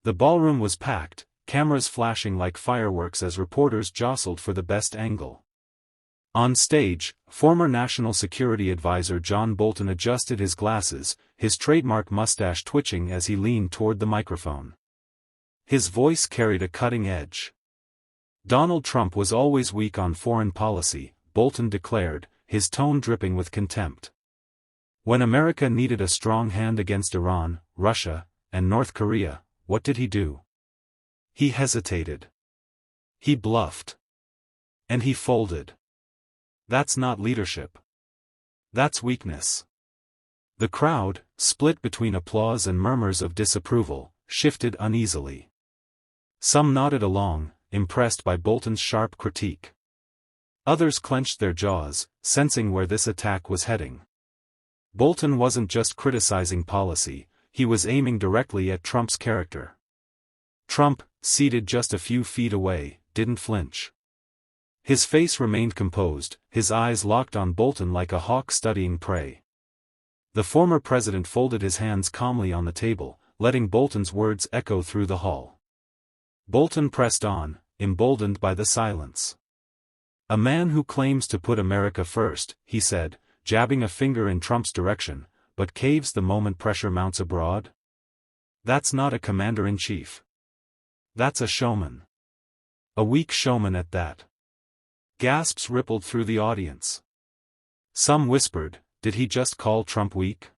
The ballroom was packed, cameras flashing like fireworks as reporters jostled for the best angle. On stage, former National Security Advisor John Bolton adjusted his glasses, his trademark mustache twitching as he leaned toward the microphone. His voice carried a cutting edge. "Donald Trump was always weak on foreign policy," Bolton declared, his tone dripping with contempt. "When America needed a strong hand against Iran, Russia, and North Korea, what did he do? He hesitated. He bluffed. And he folded. That's not leadership. That's weakness." The crowd, split between applause and murmurs of disapproval, shifted uneasily. Some nodded along, impressed by Bolton's sharp critique. Others clenched their jaws, sensing where this attack was heading. Bolton wasn't just criticizing policy, he was aiming directly at Trump's character. Trump, seated just a few feet away, didn't flinch. His face remained composed, his eyes locked on Bolton like a hawk studying prey. The former president folded his hands calmly on the table, letting Bolton's words echo through the hall. Bolton pressed on, emboldened by the silence. "A man who claims to put America first," he said, jabbing a finger in Trump's direction, "but caves the moment pressure mounts abroad? That's not a commander-in-chief. That's a showman. A weak showman at that." Gasps rippled through the audience. Some whispered, "Did he just call Trump weak?"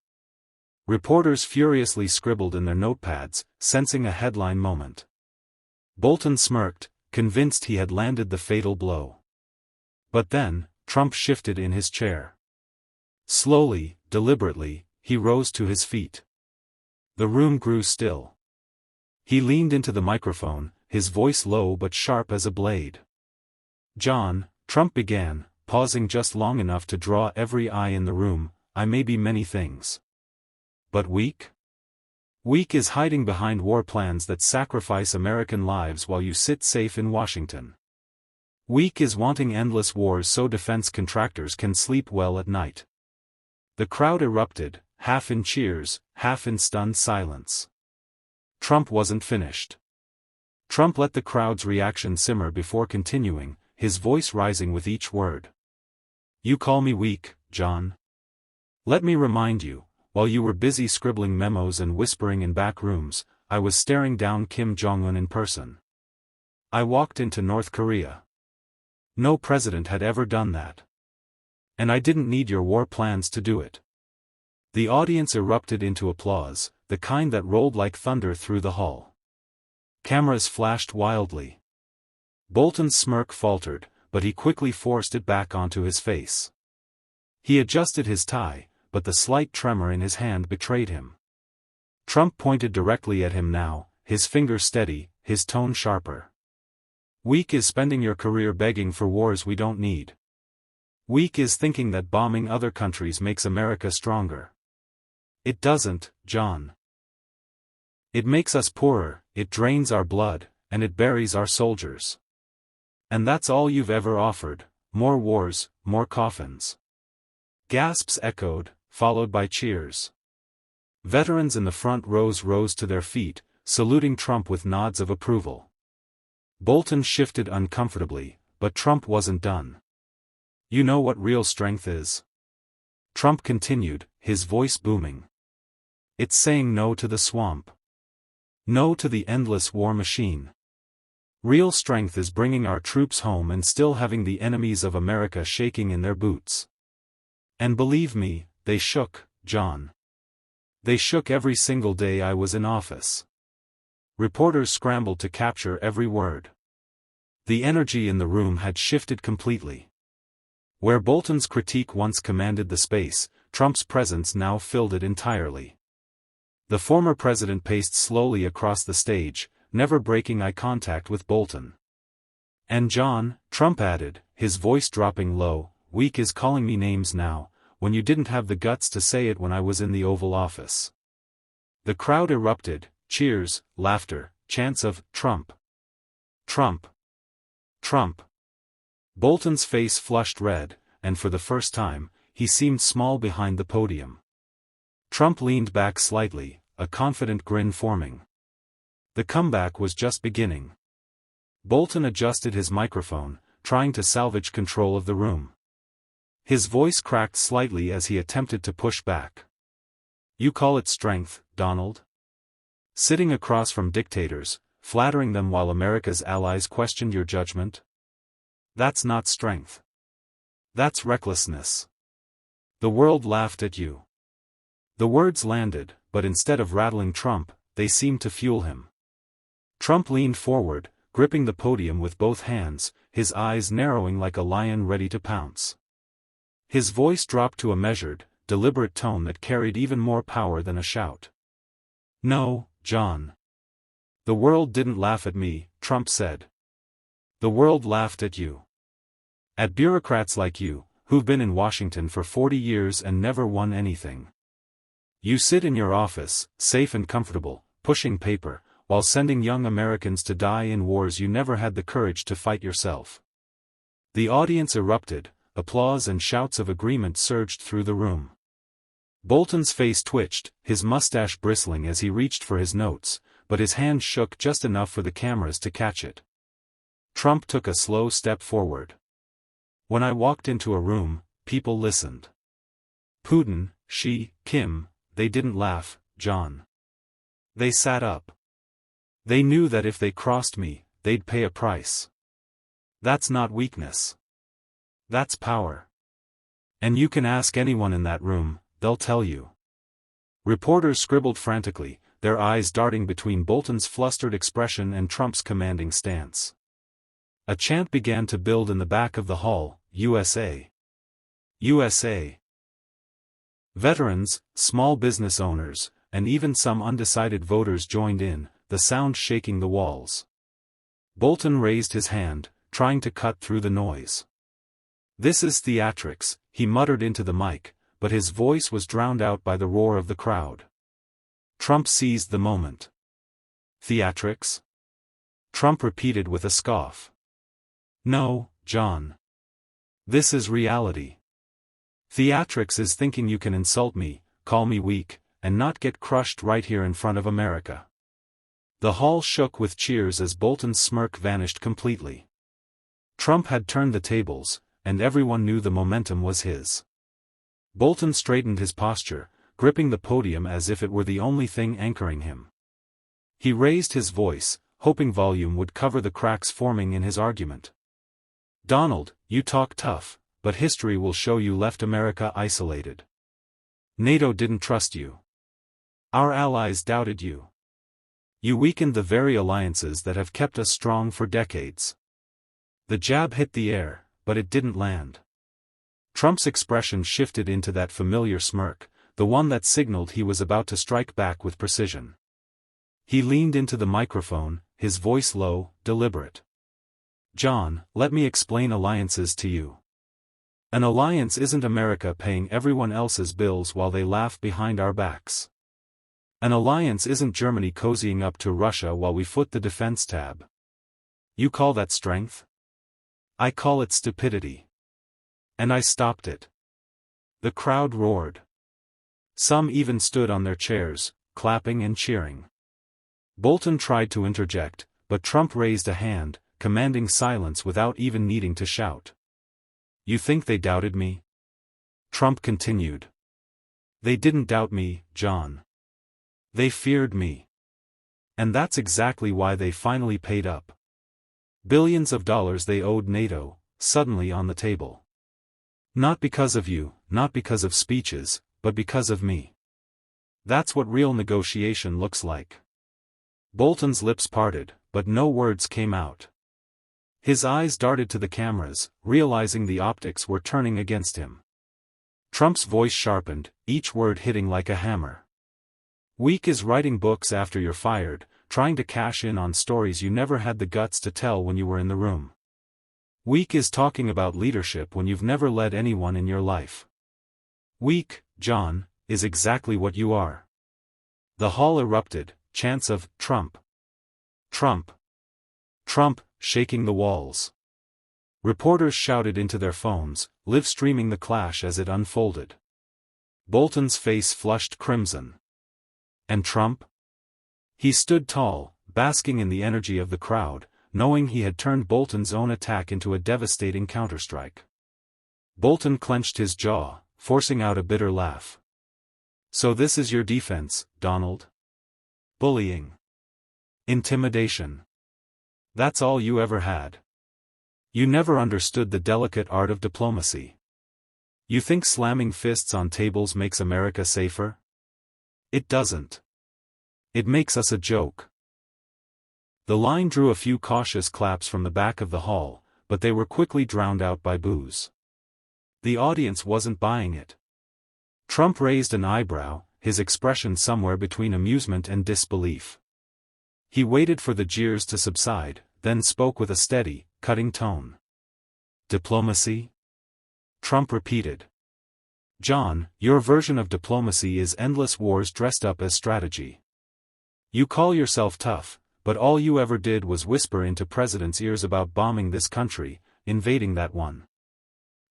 Reporters furiously scribbled in their notepads, sensing a headline moment. Bolton smirked, convinced he had landed the fatal blow. But then, Trump shifted in his chair. Slowly, deliberately, he rose to his feet. The room grew still. He leaned into the microphone, his voice low but sharp as a blade. "John," Trump began, pausing just long enough to draw every eye in the room, "I may be many things. But weak? Weak is hiding behind war plans that sacrifice American lives while you sit safe in Washington. Weak is wanting endless wars so defense contractors can sleep well at night." The crowd erupted, half in cheers, half in stunned silence. Trump wasn't finished. Trump let the crowd's reaction simmer before continuing, his voice rising with each word. "You call me weak, John? Let me remind you, while you were busy scribbling memos and whispering in back rooms, I was staring down Kim Jong-un in person. I walked into North Korea. No president had ever done that. And I didn't need your war plans to do it." The audience erupted into applause, the kind that rolled like thunder through the hall. Cameras flashed wildly. Bolton's smirk faltered, but he quickly forced it back onto his face. He adjusted his tie, but the slight tremor in his hand betrayed him. Trump pointed directly at him now, his finger steady, his tone sharper. "Weak is spending your career begging for wars we don't need. Weak is thinking that bombing other countries makes America stronger. It doesn't, John. It makes us poorer, it drains our blood, and it buries our soldiers. And that's all you've ever offered, more wars, more coffins." Gasps echoed, followed by cheers. Veterans in the front rows rose to their feet, saluting Trump with nods of approval. Bolton shifted uncomfortably, but Trump wasn't done. "You know what real strength is?" Trump continued, his voice booming. "It's saying no to the swamp. No to the endless war machine. Real strength is bringing our troops home and still having the enemies of America shaking in their boots. And believe me, they shook, John. They shook every single day I was in office." Reporters scrambled to capture every word. The energy in the room had shifted completely. Where Bolton's critique once commanded the space, Trump's presence now filled it entirely. The former president paced slowly across the stage, never breaking eye contact with Bolton. "And John," Trump added, his voice dropping low, "weak is calling me names now, when you didn't have the guts to say it when I was in the Oval Office." The crowd erupted, cheers, laughter, chants of, "Trump! Trump! Trump!" Bolton's face flushed red, and for the first time, he seemed small behind the podium. Trump leaned back slightly, a confident grin forming. The comeback was just beginning. Bolton adjusted his microphone, trying to salvage control of the room. His voice cracked slightly as he attempted to push back. You call it strength, Donald? Sitting across from dictators, flattering them while America's allies questioned your judgment? That's not strength. That's recklessness. The world laughed at you. The words landed, but instead of rattling Trump, they seemed to fuel him. Trump leaned forward, gripping the podium with both hands, his eyes narrowing like a lion ready to pounce. His voice dropped to a measured, deliberate tone that carried even more power than a shout. No, John. The world didn't laugh at me, Trump said. The world laughed at you. At bureaucrats like you, who've been in Washington for 40 years and never won anything. You sit in your office, safe and comfortable, pushing paper, while sending young Americans to die in wars you never had the courage to fight yourself. The audience erupted, applause and shouts of agreement surged through the room. Bolton's face twitched, his mustache bristling as he reached for his notes, but his hand shook just enough for the cameras to catch it. Trump took a slow step forward. When I walked into a room, people listened. Putin, Xi, Kim, they didn't laugh, John. They sat up. They knew that if they crossed me, they'd pay a price. That's not weakness. That's power. And you can ask anyone in that room, they'll tell you. Reporters scribbled frantically, their eyes darting between Bolton's flustered expression and Trump's commanding stance. A chant began to build in the back of the hall, USA. USA. Veterans, small business owners, and even some undecided voters joined in, the sound shaking the walls. Bolton raised his hand, trying to cut through the noise. This is theatrics, he muttered into the mic, but his voice was drowned out by the roar of the crowd. Trump seized the moment. Theatrics? Trump repeated with a scoff. No, John. This is reality. Theatrics is thinking you can insult me, call me weak, and not get crushed right here in front of America. The hall shook with cheers as Bolton's smirk vanished completely. Trump had turned the tables, and everyone knew the momentum was his. Bolton straightened his posture, gripping the podium as if it were the only thing anchoring him. He raised his voice, hoping volume would cover the cracks forming in his argument. Donald, you talk tough, but history will show you left America isolated. NATO didn't trust you. Our allies doubted you. You weakened the very alliances that have kept us strong for decades. The jab hit the air, but it didn't land. Trump's expression shifted into that familiar smirk, the one that signaled he was about to strike back with precision. He leaned into the microphone, his voice low, deliberate. John, let me explain alliances to you. An alliance isn't America paying everyone else's bills while they laugh behind our backs. An alliance isn't Germany cozying up to Russia while we foot the defense tab. You call that strength? I call it stupidity. And I stopped it. The crowd roared. Some even stood on their chairs, clapping and cheering. Bolton tried to interject, but Trump raised a hand, commanding silence without even needing to shout. You think they doubted me? Trump continued. They didn't doubt me, John. They feared me. And that's exactly why they finally paid up. Billions of dollars they owed NATO, suddenly on the table. Not because of you, not because of speeches, but because of me. That's what real negotiation looks like. Bolton's lips parted, but no words came out. His eyes darted to the cameras, realizing the optics were turning against him. Trump's voice sharpened, each word hitting like a hammer. Weak is writing books after you're fired, trying to cash in on stories you never had the guts to tell when you were in the room. Weak is talking about leadership when you've never led anyone in your life. Weak, John, is exactly what you are. The hall erupted, chants of Trump. Trump. Trump, shaking the walls. Reporters shouted into their phones, live-streaming the clash as it unfolded. Bolton's face flushed crimson. And Trump? He stood tall, basking in the energy of the crowd, knowing he had turned Bolton's own attack into a devastating counterstrike. Bolton clenched his jaw, forcing out a bitter laugh. "So this is your defense, Donald? Bullying. Intimidation. That's all you ever had. You never understood the delicate art of diplomacy. You think slamming fists on tables makes America safer? It doesn't. It makes us a joke." The line drew a few cautious claps from the back of the hall, but they were quickly drowned out by boos. The audience wasn't buying it. Trump raised an eyebrow, his expression somewhere between amusement and disbelief. He waited for the jeers to subside, then spoke with a steady, cutting tone. "Diplomacy?" Trump repeated. "John, your version of diplomacy is endless wars dressed up as strategy. You call yourself tough, but all you ever did was whisper into presidents' ears about bombing this country, invading that one.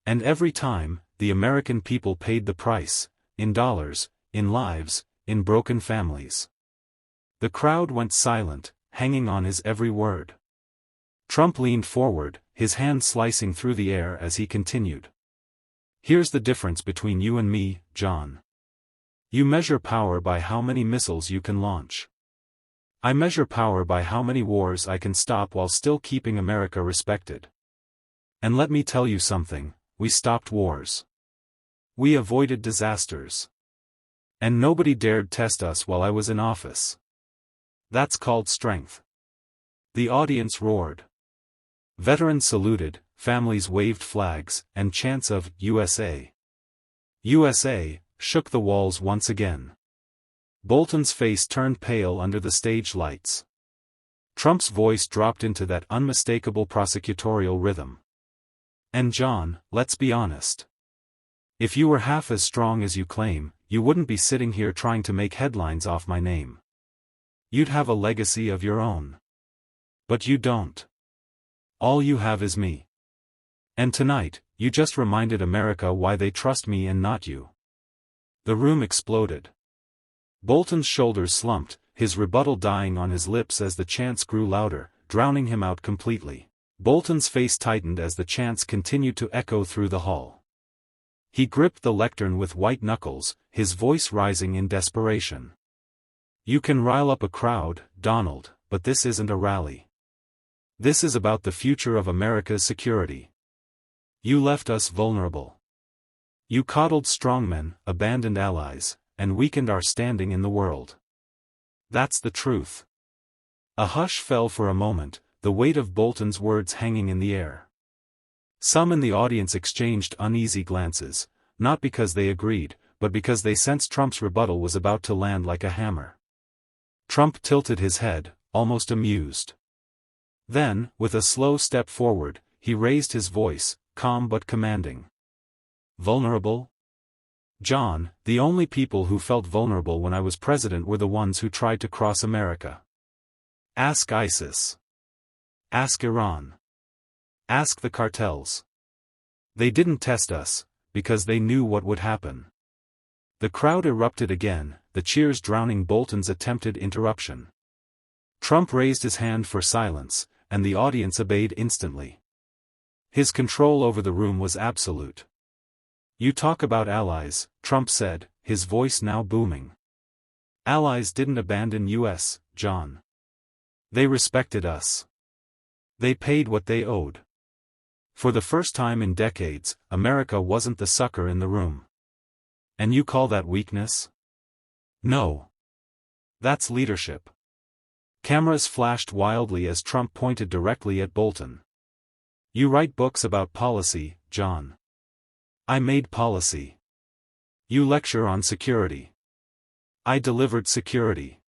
And every time, the American people paid the price, in dollars, in lives, in broken families." The crowd went silent, hanging on his every word. Trump leaned forward, his hand slicing through the air as he continued. "Here's the difference between you and me, John. You measure power by how many missiles you can launch. I measure power by how many wars I can stop while still keeping America respected. And let me tell you something, we stopped wars. We avoided disasters. And nobody dared test us while I was in office. That's called strength." The audience roared. Veterans saluted, families waved flags, and chants of "USA! USA!" shook the walls once again. Bolton's face turned pale under the stage lights. Trump's voice dropped into that unmistakable prosecutorial rhythm. "And John, let's be honest. If you were half as strong as you claim, you wouldn't be sitting here trying to make headlines off my name. You'd have a legacy of your own. But you don't. All you have is me. And tonight, you just reminded America why they trust me and not you." The room exploded. Bolton's shoulders slumped, his rebuttal dying on his lips as the chants grew louder, drowning him out completely. Bolton's face tightened as the chants continued to echo through the hall. He gripped the lectern with white knuckles, his voice rising in desperation. "You can rile up a crowd, Donald, but this isn't a rally. This is about the future of America's security. You left us vulnerable. You coddled strongmen, abandoned allies, and weakened our standing in the world. That's the truth." A hush fell for a moment, the weight of Bolton's words hanging in the air. Some in the audience exchanged uneasy glances, not because they agreed, but because they sensed Trump's rebuttal was about to land like a hammer. Trump tilted his head, almost amused. Then, with a slow step forward, he raised his voice, calm but commanding. "Vulnerable? John, the only people who felt vulnerable when I was president were the ones who tried to cross America. Ask ISIS. Ask Iran. Ask the cartels. They didn't test us, because they knew what would happen." The crowd erupted again, the cheers drowning Bolton's attempted interruption. Trump raised his hand for silence, and the audience obeyed instantly. His control over the room was absolute. "You talk about allies," Trump said, his voice now booming. "Allies didn't abandon us, John. They respected us. They paid what they owed. For the first time in decades, America wasn't the sucker in the room. And you call that weakness? No. That's leadership." Cameras flashed wildly as Trump pointed directly at Bolton. "You write books about policy, John. I made policy. You lecture on security. I delivered security.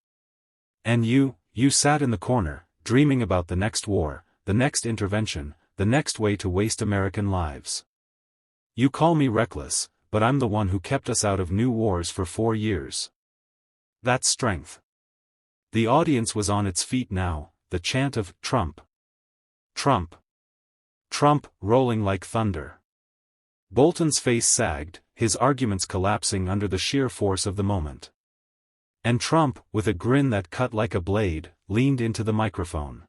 And you sat in the corner, dreaming about the next war, the next intervention, the next way to waste American lives. You call me reckless, but I'm the one who kept us out of new wars for 4 years. That's strength." The audience was on its feet now, the chant of "Trump! Trump! Trump" rolling like thunder. Bolton's face sagged, his arguments collapsing under the sheer force of the moment. And Trump, with a grin that cut like a blade, leaned into the microphone.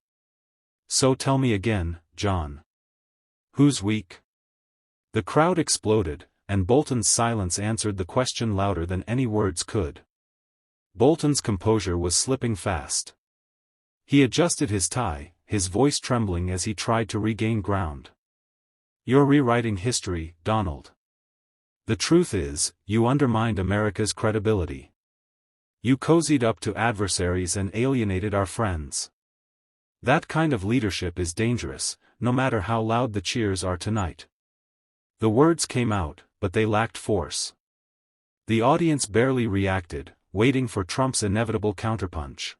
So tell me again, John. Who's weak? The crowd exploded, and Bolton's silence answered the question louder than any words could. Bolton's composure was slipping fast. He adjusted his tie, his voice trembling as he tried to regain ground. You're rewriting history, Donald. The truth is, you undermined America's credibility. You cozied up to adversaries and alienated our friends. That kind of leadership is dangerous, no matter how loud the cheers are tonight. The words came out, but they lacked force. The audience barely reacted, waiting for Trump's inevitable counterpunch.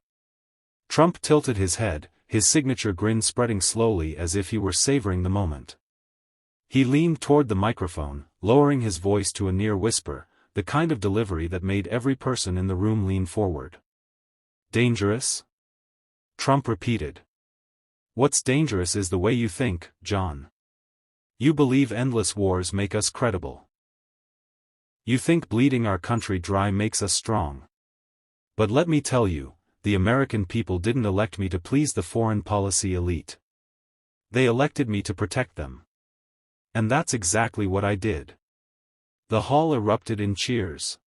Trump tilted his head, his signature grin spreading slowly as if he were savoring the moment. He leaned toward the microphone, lowering his voice to a near whisper, the kind of delivery that made every person in the room lean forward. Dangerous? Trump repeated. What's dangerous is the way you think, John. You believe endless wars make us credible. You think bleeding our country dry makes us strong. But let me tell you, the American people didn't elect me to please the foreign policy elite. They elected me to protect them. And that's exactly what I did. The hall erupted in cheers.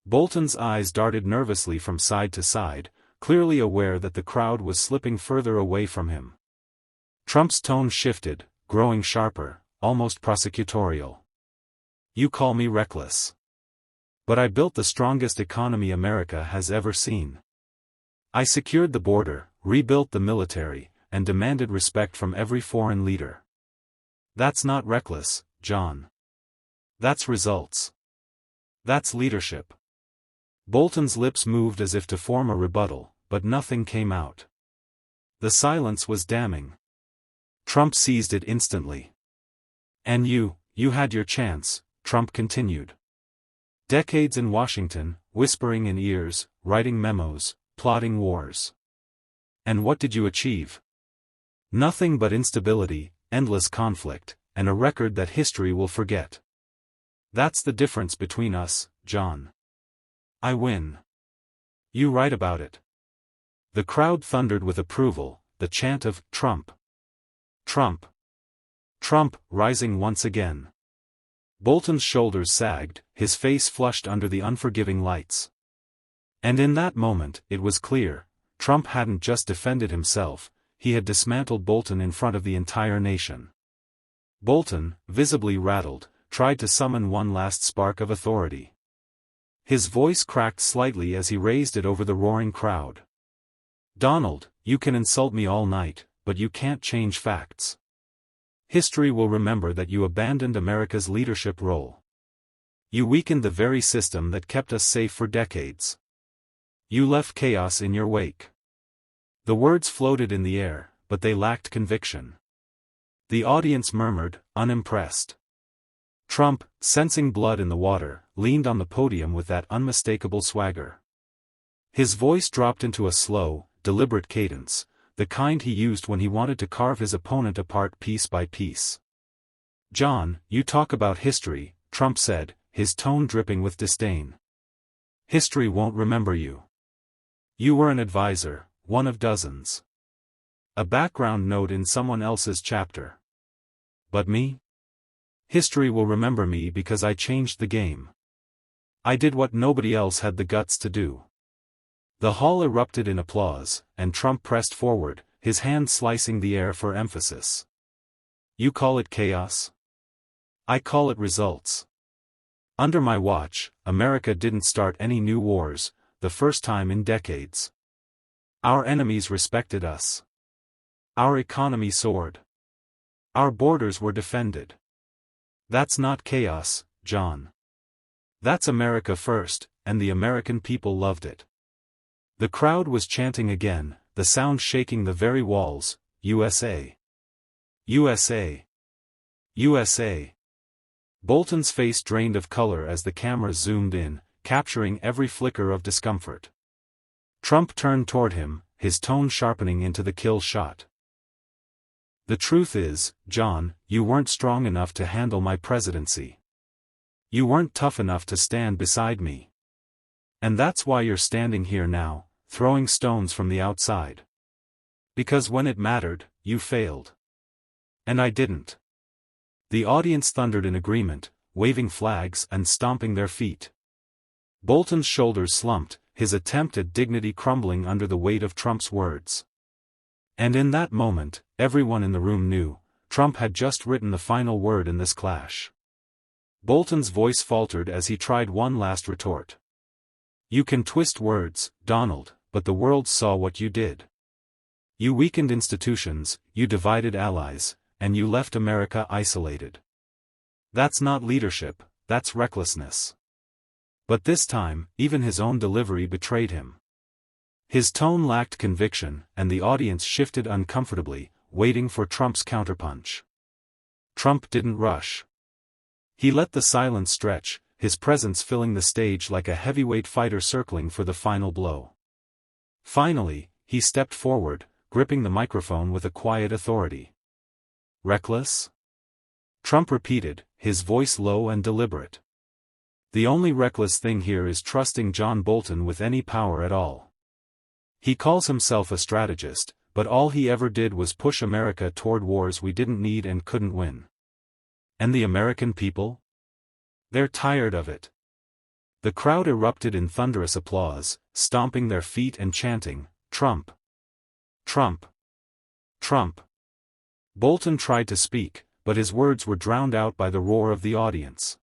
Bolton's eyes darted nervously from side to side, clearly aware that the crowd was slipping further away from him. Trump's tone shifted, growing sharper, almost prosecutorial. You call me reckless. But I built the strongest economy America has ever seen. I secured the border, rebuilt the military, and demanded respect from every foreign leader. That's not reckless, John. That's results. That's leadership. Bolton's lips moved as if to form a rebuttal, but nothing came out. The silence was damning. Trump seized it instantly. And you had your chance, Trump continued. Decades in Washington, whispering in ears, writing memos, plotting wars. And what did you achieve? Nothing but instability, endless conflict, and a record that history will forget. That's the difference between us, John. I win. You write about it. The crowd thundered with approval, the chant of Trump. Trump. Trump, rising once again. Bolton's shoulders sagged, his face flushed under the unforgiving lights. And in that moment, it was clear, Trump hadn't just defended himself, he had dismantled Bolton in front of the entire nation. Bolton, visibly rattled, tried to summon one last spark of authority. His voice cracked slightly as he raised it over the roaring crowd. Donald, you can insult me all night, but you can't change facts. History will remember that you abandoned America's leadership role. You weakened the very system that kept us safe for decades. You left chaos in your wake. The words floated in the air, but they lacked conviction. The audience murmured, unimpressed. Trump, sensing blood in the water, leaned on the podium with that unmistakable swagger. His voice dropped into a slow, deliberate cadence, the kind he used when he wanted to carve his opponent apart piece by piece. John, you talk about history, Trump said, his tone dripping with disdain. History won't remember you. You were an advisor, one of dozens. A background note in someone else's chapter. But me? History will remember me because I changed the game. I did what nobody else had the guts to do. The hall erupted in applause, and Trump pressed forward, his hand slicing the air for emphasis. You call it chaos? I call it results. Under my watch, America didn't start any new wars, the first time in decades. Our enemies respected us. Our economy soared. Our borders were defended. That's not chaos, John. That's America first, and the American people loved it. The crowd was chanting again, the sound shaking the very walls, USA. USA. USA. Bolton's face drained of color as the camera zoomed in, capturing every flicker of discomfort. Trump turned toward him, his tone sharpening into the kill shot. The truth is, John, you weren't strong enough to handle my presidency. You weren't tough enough to stand beside me. And that's why you're standing here now, throwing stones from the outside. Because when it mattered, you failed. And I didn't. The audience thundered in agreement, waving flags and stomping their feet. Bolton's shoulders slumped, his attempt at dignity crumbling under the weight of Trump's words. And in that moment, everyone in the room knew, Trump had just written the final word in this clash. Bolton's voice faltered as he tried one last retort. You can twist words, Donald, but the world saw what you did. You weakened institutions, you divided allies, and you left America isolated. That's not leadership, that's recklessness. But this time, even his own delivery betrayed him. His tone lacked conviction, and the audience shifted uncomfortably, waiting for Trump's counterpunch. Trump didn't rush. He let the silence stretch, his presence filling the stage like a heavyweight fighter circling for the final blow. Finally, he stepped forward, gripping the microphone with a quiet authority. Reckless? Trump repeated, his voice low and deliberate. The only reckless thing here is trusting John Bolton with any power at all. He calls himself a strategist, but all he ever did was push America toward wars we didn't need and couldn't win. And the American people? They're tired of it. The crowd erupted in thunderous applause, stomping their feet and chanting, Trump! Trump! Trump! Bolton tried to speak, but his words were drowned out by the roar of the audience.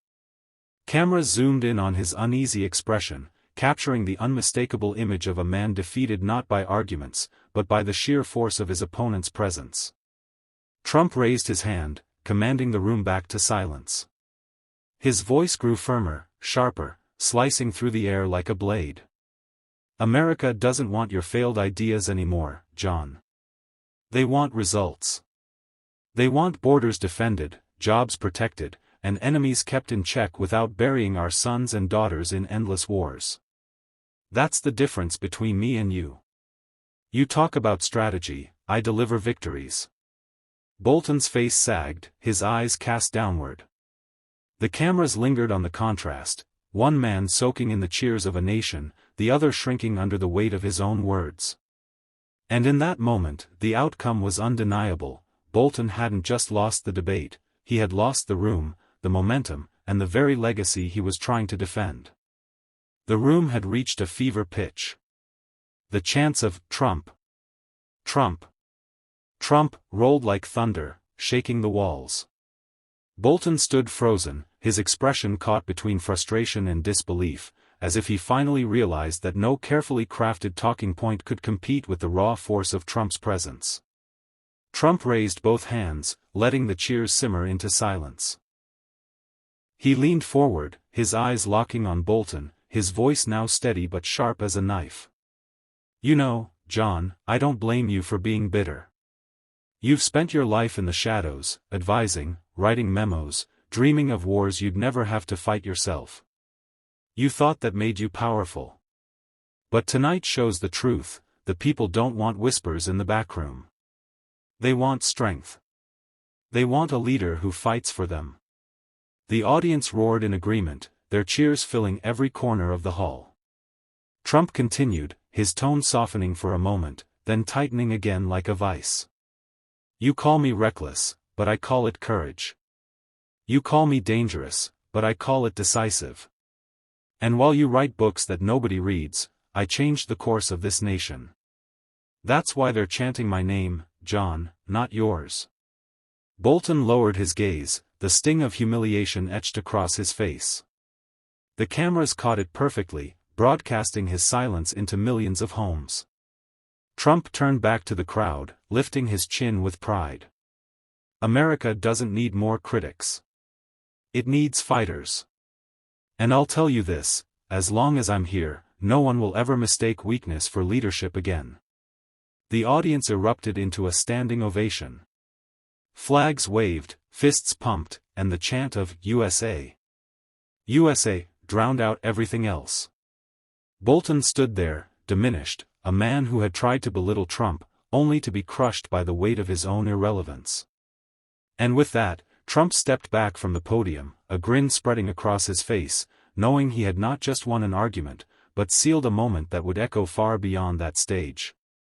Cameras zoomed in on his uneasy expression, capturing the unmistakable image of a man defeated not by arguments, but by the sheer force of his opponent's presence. Trump raised his hand, commanding the room back to silence. His voice grew firmer, sharper, slicing through the air like a blade. America doesn't want your failed ideas anymore, John. They want results. They want borders defended, jobs protected, and enemies kept in check without burying our sons and daughters in endless wars. That's the difference between me and you. You talk about strategy, I deliver victories. Bolton's face sagged, his eyes cast downward. The cameras lingered on the contrast, one man soaking in the cheers of a nation, the other shrinking under the weight of his own words. And in that moment, the outcome was undeniable. Bolton hadn't just lost the debate, he had lost the room, the momentum, and the very legacy he was trying to defend. The room had reached a fever pitch. The chants of Trump, Trump, Trump rolled like thunder, shaking the walls. Bolton stood frozen, his expression caught between frustration and disbelief, as if he finally realized that no carefully crafted talking point could compete with the raw force of Trump's presence. Trump raised both hands, letting the cheers simmer into silence. He leaned forward, his eyes locking on Bolton, his voice now steady but sharp as a knife. You know, John, I don't blame you for being bitter. You've spent your life in the shadows, advising, writing memos, dreaming of wars you'd never have to fight yourself. You thought that made you powerful. But tonight shows the truth, the people don't want whispers in the backroom. They want strength. They want a leader who fights for them. The audience roared in agreement, their cheers filling every corner of the hall. Trump continued, his tone softening for a moment, then tightening again like a vice. You call me reckless, but I call it courage. You call me dangerous, but I call it decisive. And while you write books that nobody reads, I changed the course of this nation. That's why they're chanting my name, John, not yours. Bolton lowered his gaze, the sting of humiliation etched across his face. The cameras caught it perfectly, broadcasting his silence into millions of homes. Trump turned back to the crowd, lifting his chin with pride. America doesn't need more critics. It needs fighters. And I'll tell you this, as long as I'm here, no one will ever mistake weakness for leadership again. The audience erupted into a standing ovation. Flags waved, fists pumped, and the chant of USA, USA drowned out everything else. Bolton stood there, diminished, a man who had tried to belittle Trump, only to be crushed by the weight of his own irrelevance. And with that, Trump stepped back from the podium, a grin spreading across his face, knowing he had not just won an argument, but sealed a moment that would echo far beyond that stage.